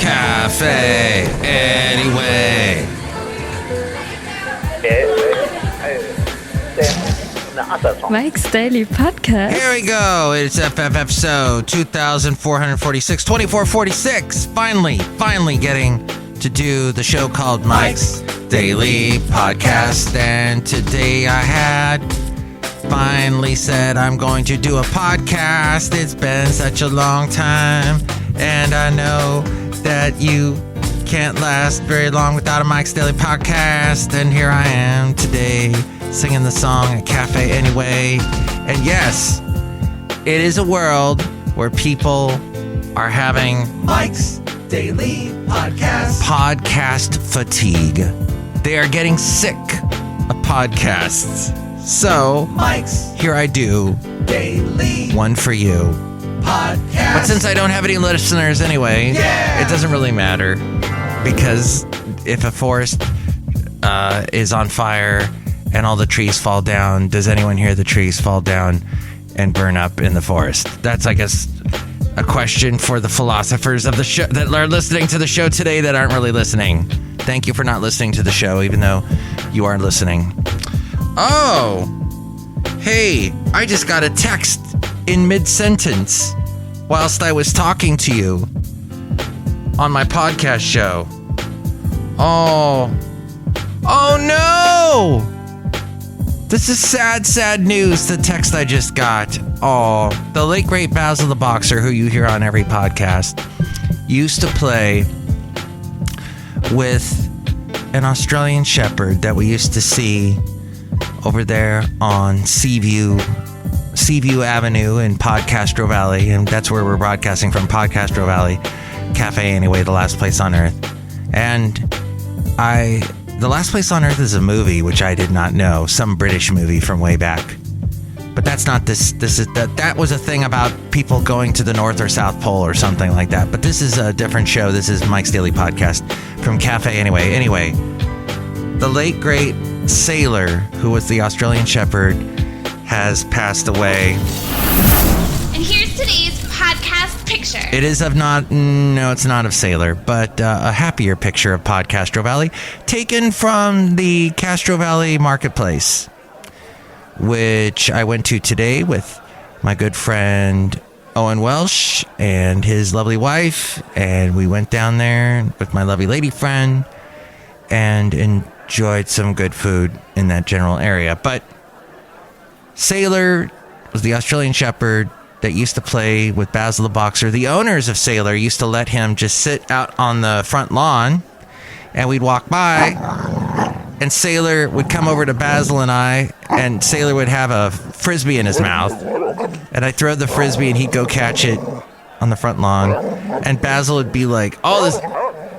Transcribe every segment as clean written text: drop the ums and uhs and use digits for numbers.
Cafe Anyway. Mike's Daily Podcast. Here we go. It's episode 2446. Finally getting to do the show called Mike's Daily Podcast. And today I had finally said I'm going to do a podcast. It's been such a long time. And I know that you can't last very long without a Mike's Daily Podcast. And here I am today singing the song at Cafe Anyway. And yes, it is a world where people are having Mike's Daily Podcast fatigue. They are getting sick of podcasts. So, Mike's, here I do Daily one for you. Podcast. But since I don't have any listeners anyway, it doesn't really matter. Because if a forest is on fire and all the trees fall down, does anyone hear the trees fall down and burn up in the forest? That's, I guess, a question for the philosophers of the show that are listening to the show today that aren't really listening. Thank you for not listening to the show, even though you are listening. Oh, hey, I just got a text in mid-sentence whilst I was talking to you on my podcast show. Oh no! This is sad news, the text I just got. Oh, the late great Basil the Boxer, who you hear on every podcast, used to play with an Australian Shepherd that we used to see over there on Seaview Avenue in Podcastro Valley, and that's where we're broadcasting from, Podcastro Valley, Cafe Anyway, the last place on earth. And The Last Place on Earth is a movie which I did not know, some British movie from way back. But that's not this. That was a thing about people going to the North or South Pole or something like that. But this is a different show. This is Mike's Daily Podcast from Cafe Anyway. Anyway, the late great Sailor, who was the Australian Shepherd, has passed away. And here's today's podcast picture. It is it's not of Sailor, but a happier picture of Podcastro Valley, taken from the Castro Valley Marketplace, which I went to today with my good friend Owen Welsh and his lovely wife, and we went down there with my lovely lady friend and enjoyed some good food in that general area. But Sailor was the Australian Shepherd that used to play with Basil the Boxer. The owners of Sailor used to let him just sit out on the front lawn, and we'd walk by, and Sailor would come over to Basil and I, and Sailor would have a Frisbee in his mouth, and I'd throw the Frisbee, and he'd go catch it on the front lawn, and Basil would be like,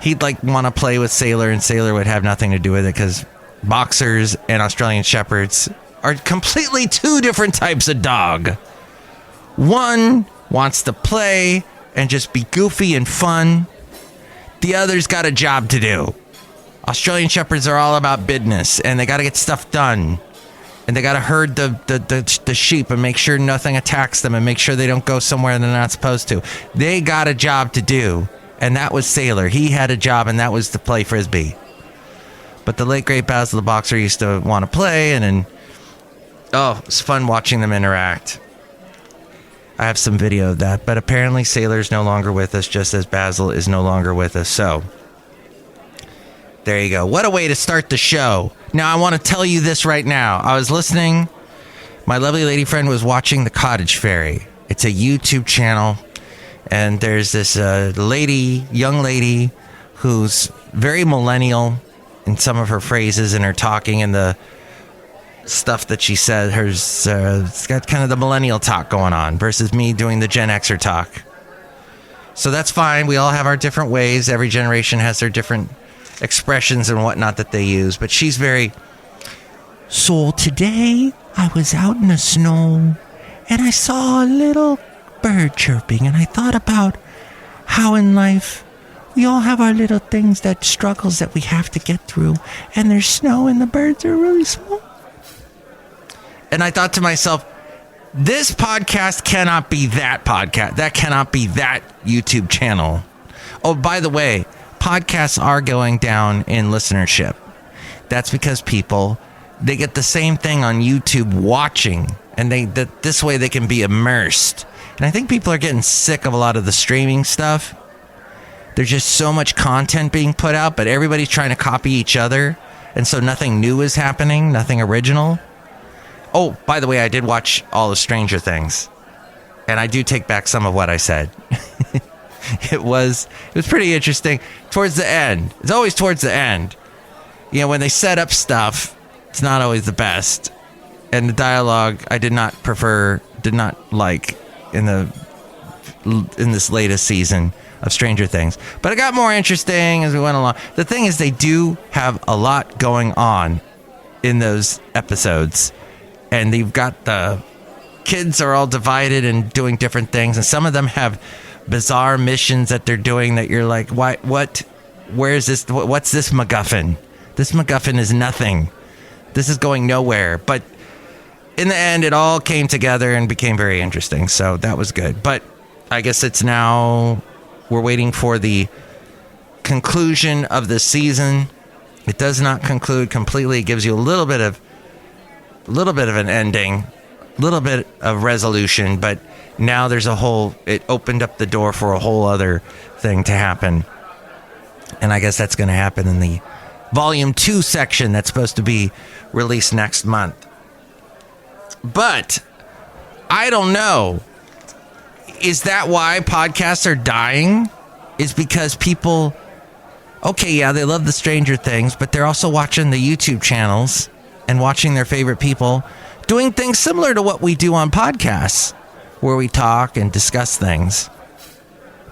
he'd like want to play with Sailor, and Sailor would have nothing to do with it, because boxers and Australian Shepherds are completely two different types of dog. One wants to play and just be goofy and fun. The other's got a job to do. Australian Shepherds are all about business, and they got to get stuff done. And they got to herd the sheep and make sure nothing attacks them and make sure they don't go somewhere they're not supposed to. They got a job to do, and that was Sailor. He had a job, and that was to play Frisbee. But the late great Basil the Boxer used to want to play, and it's fun watching them interact. I have some video of that, but apparently Sailor's no longer with us, just as Basil is no longer with us. So, there you go. What a way to start the show. Now, I want to tell you this right now. I was listening. My lovely lady friend was watching The Cottage Fairy. It's a YouTube channel, and there's this young lady, who's very millennial in some of her phrases and her talking and the stuff that she said. It's got kind of the millennial talk going on versus me doing the Gen Xer talk. So that's fine. We all have our different ways. Every generation has their different expressions and whatnot that they use. But she's very, so today I was out in the snow and I saw a little bird chirping, and I thought about how in life we all have our little things, that struggles that we have to get through, and there's snow and the birds are really small. And I thought to myself, this podcast cannot be that podcast. That cannot be that YouTube channel. Oh, by the way, podcasts are going down in listenership. That's because they get the same thing on YouTube watching, and this way they can be immersed. And I think people are getting sick of a lot of the streaming stuff. There's just so much content being put out, but everybody's trying to copy each other. And so nothing new is happening, nothing original. Oh, by the way, I did watch all of Stranger Things. And I do take back some of what I said. It was pretty interesting towards the end. It's always towards the end. You know, when they set up stuff, it's not always the best. And the dialogue I did not like in this latest season of Stranger Things. But it got more interesting as we went along. The thing is, they do have a lot going on in those episodes. And you've got the kids are all divided and doing different things. And some of them have bizarre missions that they're doing that you're like, what? Where is this? What's this MacGuffin? This MacGuffin is nothing. This is going nowhere. But in the end, it all came together and became very interesting. So that was good. But I guess it's now... We're waiting for the conclusion of the season. It does not conclude completely. It gives you a little bit of an ending, a little bit of resolution, but now it opened up the door for a whole other thing to happen. And I guess that's going to happen in the Volume 2 section that's supposed to be released next month. But I don't know. Is that why podcasts are dying? Is because people, okay, yeah, they love the Stranger Things, but they're also watching the YouTube channels and watching their favorite people doing things similar to what we do on podcasts, where we talk and discuss things.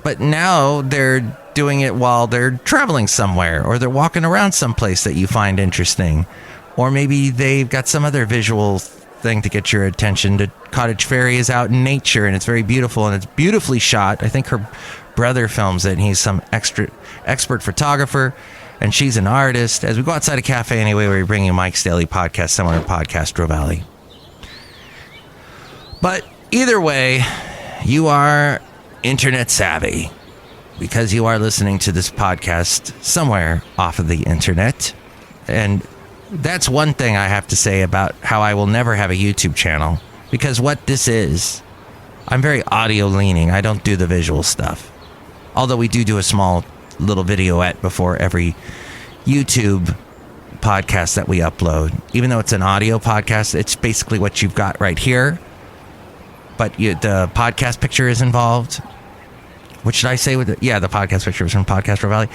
But now they're doing it while they're traveling somewhere, or they're walking around someplace that you find interesting, or maybe they've got some other visual thing to get your attention. The Cottage Ferry is out in nature and it's very beautiful and it's beautifully shot. I think her brother films it and he's some expert photographer and she's an artist. As we go outside a cafe anyway, we bring you Mike's Daily Podcast, similar to Podcast Valley. But either way, you are internet savvy because you are listening to this podcast somewhere off of the internet. And that's one thing I have to say about how I will never have a YouTube channel, because what this is, I'm very audio leaning. I don't do the visual stuff. Although we do a small little videoette before every YouTube podcast that we upload. Even though it's an audio podcast, it's basically what you've got right here. But the podcast picture is involved. What should I say with it? Yeah, the podcast picture is from Podcast Valley.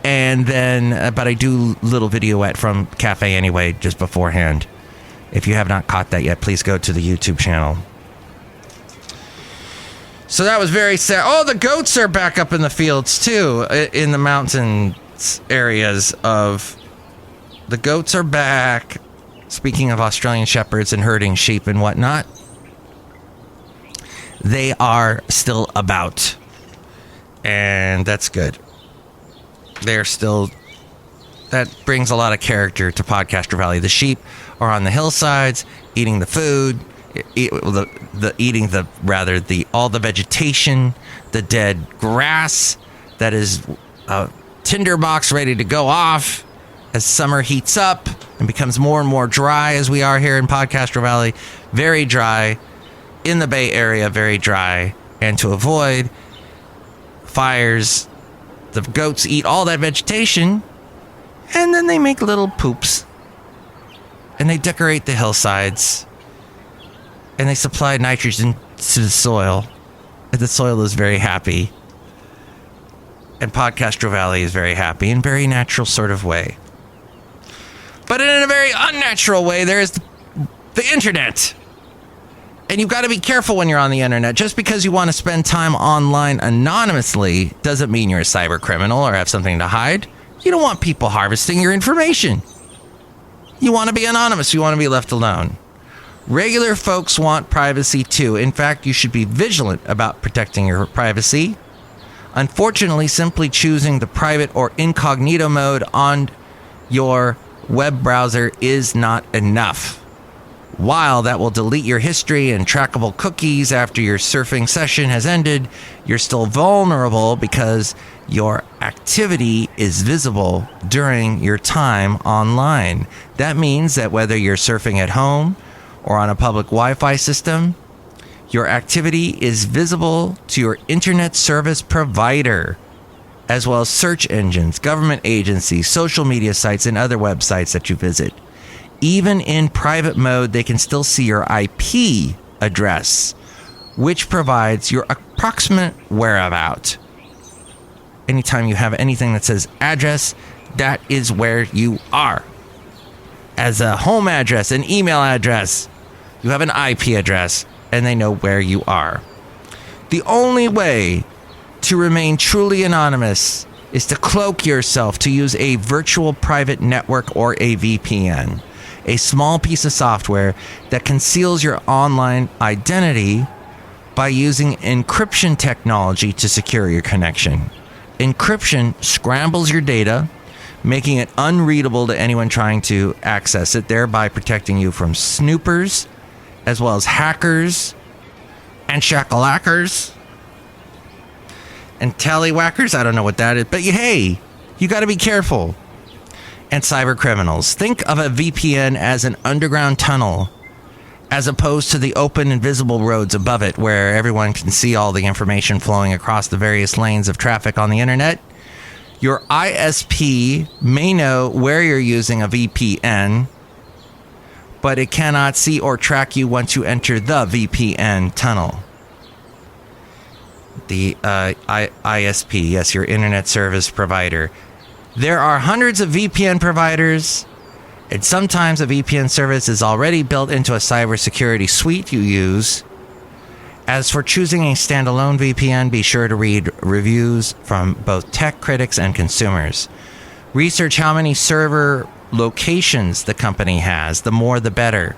And then, but I do little videoette from Cafe Anyway just beforehand. If you have not caught that yet, please go to the YouTube channel. So that was very sad. Oh, the goats are back up in the fields too, in the mountains areas of... The goats are back. Speaking of Australian shepherds and herding sheep and whatnot, they are still about. And that's good. They're still... That brings a lot of character to Podcaster Valley. The sheep are on the hillsides, eating the food, all the vegetation, the dead grass that is a tinderbox ready to go off as summer heats up and becomes more and more dry, as we are here in Podcaster Valley. Very dry. In the Bay Area, very dry. And to avoid fires, the goats eat all that vegetation, and then they make little poops. And they decorate the hillsides. And they supply nitrogen to the soil. And the soil is very happy. And Podcaster Valley is very happy in a very natural sort of way. But in a very unnatural way, there is the internet. And you've got to be careful when you're on the internet. Just because you want to spend time online anonymously doesn't mean you're a cyber criminal or have something to hide. You don't want people harvesting your information. You want to be anonymous. You want to be left alone. Regular folks want privacy too. In fact, you should be vigilant about protecting your privacy. Unfortunately, simply choosing the private or incognito mode on your web browser is not enough. While that will delete your history and trackable cookies after your surfing session has ended, you're still vulnerable because your activity is visible during your time online. That means that whether you're surfing at home or on a public Wi-Fi system, your activity is visible to your internet service provider, as well as search engines, government agencies, social media sites, and other websites that you visit. Even in private mode, they can still see your IP address, which provides your approximate whereabout. Anytime you have anything that says address, that is where you are. As a home address, an email address, you have an IP address, and they know where you are. The only way to remain truly anonymous is to cloak yourself, to use a virtual private network or a VPN, a small piece of software that conceals your online identity by using encryption technology to secure your connection. Encryption scrambles your data, making it unreadable to anyone trying to access it, thereby protecting you from snoopers, as well as hackers and shackalackers and tallywhackers. I don't know what that is, but hey, you got to be careful. And cyber criminals. Think of a VPN as an underground tunnel, as opposed to the open and visible roads above it where everyone can see all the information flowing across the various lanes of traffic on the internet. Your ISP may know where you're using a VPN, but it cannot see or track you once you enter the VPN tunnel. The ISP, yes, your internet service provider. There are hundreds of VPN providers, and sometimes a VPN service is already built into a cybersecurity suite you use. As for choosing a standalone VPN, be sure to read reviews from both tech critics and consumers. Research how many server locations the company has, the more the better.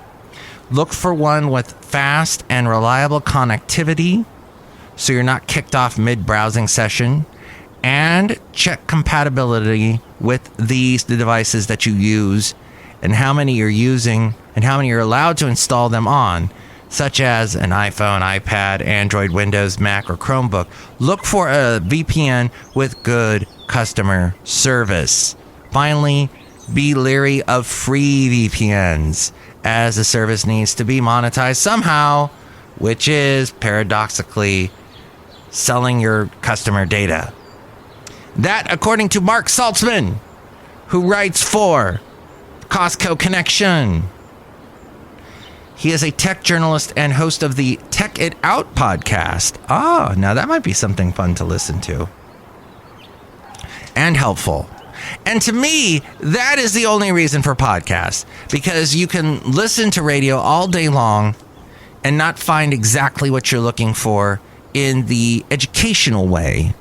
Look for one with fast and reliable connectivity, so you're not kicked off mid-browsing session. And check compatibility with the devices that you use, and how many you're using, and how many you're allowed to install them on, such as an iPhone, iPad, Android, Windows, Mac, or Chromebook. Look for a VPN with good customer service. Finally, be leery of free VPNs, as the service needs to be monetized somehow, which is paradoxically selling your customer data. That, according to Mark Saltzman, who writes for Costco Connection. He is a tech journalist and host of the Tech It Out podcast. Oh, now that might be something fun to listen to. And helpful. And to me, that is the only reason for podcasts. Because you can listen to radio all day long and not find exactly what you're looking for in the educational way.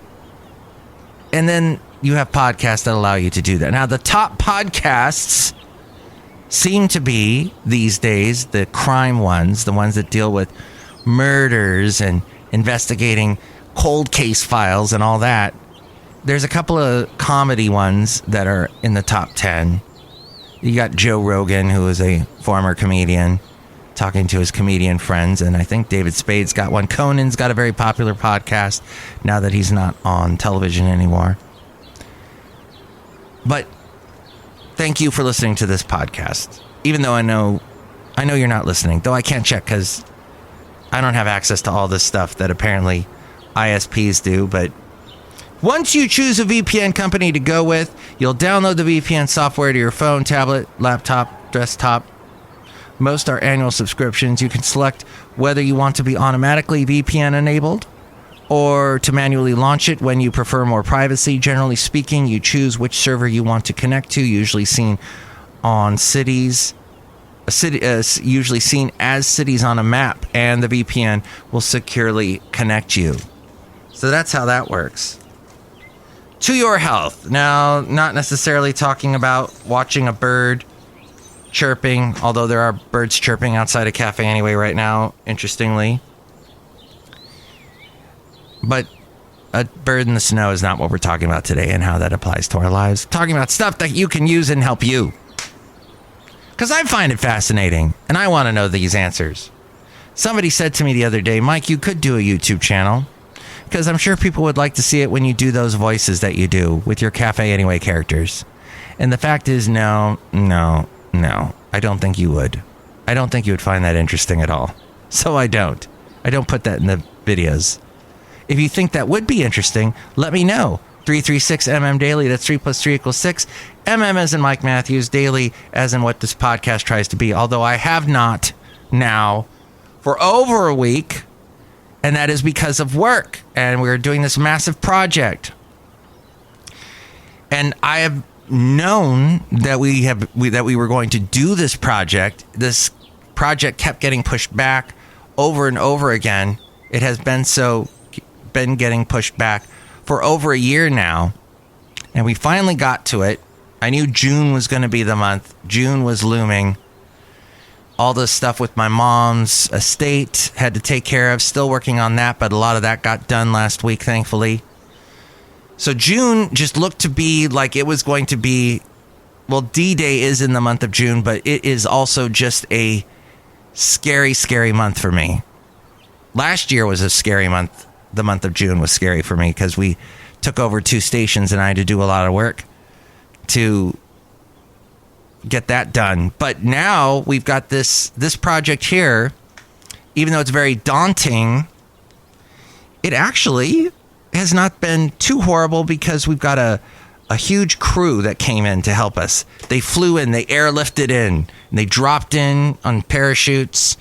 And then you have podcasts that allow you to do that. Now, the top podcasts seem to be, these days, the crime ones, the ones that deal with murders and investigating cold case files and all that. There's a couple of comedy ones that are in the top 10. You got Joe Rogan, who is a former comedian, talking to his comedian friends, and I think David Spade's got one. Conan's got a very popular podcast now that he's not on television anymore. But thank you for listening to this podcast. Even though I know you're not listening, though I can't check because I don't have access to all this stuff that apparently ISPs do. But once you choose a VPN company to go with, you'll download the VPN software to your phone, tablet, laptop, desktop. Most are annual subscriptions. You can select whether you want to be automatically VPN enabled or to manually launch it when you prefer more privacy. Generally speaking, you choose which server you want to connect to, usually seen on cities. Usually seen as cities on a map, and the VPN will securely connect you. So that's how that works. To your health. Now, not necessarily talking about watching a bird chirping, although there are birds chirping outside a cafe anyway right now, interestingly. But a bird in the snow is not what we're talking about today and how that applies to our lives. Talking about stuff that you can use and help you. Because I find it fascinating, and I want to know these answers. Somebody said to me the other day, Mike, you could do a YouTube channel, Because I'm sure people would like to see it when you do those voices that you do with your Cafe Anyway characters. And the fact is, no. I don't think you would. I don't think you would find that interesting at all. So I don't. I don't put that in the videos. If you think that would be interesting, let me know. 336MM Daily, that's 3 plus 3 equals 6. MM as in Mike Matthews, Daily as in what this podcast tries to be. Although I have not now for over a week, and that is because of work. And we're doing this massive project. And I have known that we were going to do this project. This project kept getting pushed back over and over again. It has been getting pushed back for over a year now, and we finally got to it. I knew June was going to be the month. June was looming. All the stuff with my mom's estate had to take care of. Still working on that, but a lot of that got done last week, thankfully. So June just looked to be like it was going to be, well, D-Day is in the month of June, but it is also just a scary, scary month for me. Last year was a scary month. The month of June was scary for me because we took over 2 stations and I had to do a lot of work to get that done. But now we've got this project here. Even though it's very daunting, it actually has not been too horrible because we've got a huge crew that came in to help us. They flew in, they airlifted in, and they dropped in on parachutes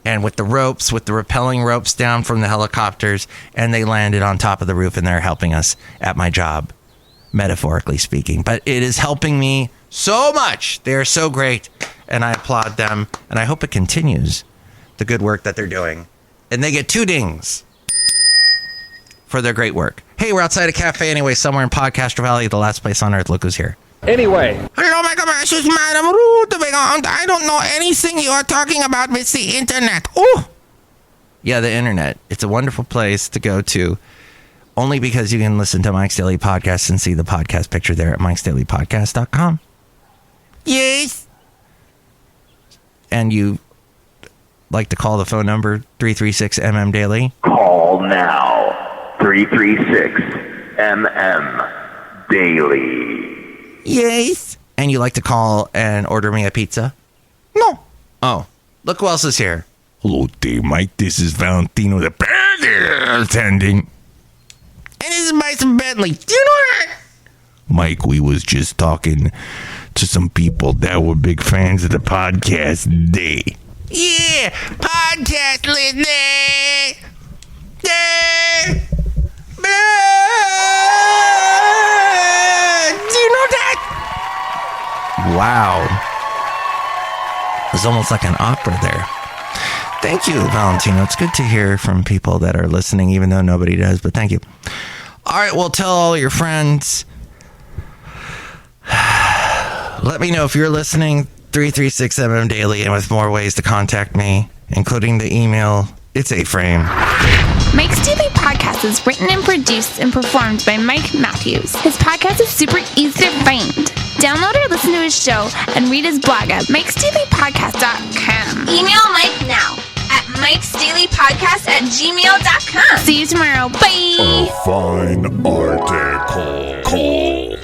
and with the ropes, with the rappelling ropes down from the helicopters, and they landed on top of the roof, and they're helping us at my job, metaphorically speaking. But it is helping me so much. They are so great, and I applaud them, and I hope it continues, the good work that they're doing. And they get 2 dings for their great work. Hey, we're outside a cafe anyway, somewhere in Podcaster Valley, the last place on earth. Look who's here. Anyway. Hello, my gosh, it's Madame Rootabega. I don't know anything you are talking about with the internet. Oh! Yeah, the internet. It's a wonderful place to go to. Only because you can listen to Mike's Daily Podcast and see the podcast picture there at MikesDailyPodcast.com. Yes. And you like to call the phone number 336MM Daily? Call now. 336MM Daily. Yes. And you like to call and order me a pizza? No. Oh, look who else is here. Hello there, Mike. This is Valentino, the burger attending. And this is Bison Bentley. Do you know that? Mike, we was just talking to some people that were big fans of the podcast today. Yeah, podcast listening. Yeah. Do you know that? Wow. It was almost like an opera there. Thank you, Valentino. It's good to hear from people that are listening, even though nobody does, but thank you. All right, well, tell all your friends. Let me know if you're listening. 336MM Daily, and with more ways to contact me, including the email. It's A-Frame. Mike's Daily Podcast is written and produced and performed by Mike Matthews. His podcast is super easy to find. Download or listen to his show and read his blog at MikesDailyPodcast.com. Email Mike now at MikesDailyPodcast@gmail.com. See you tomorrow. Bye. A fine article. Call.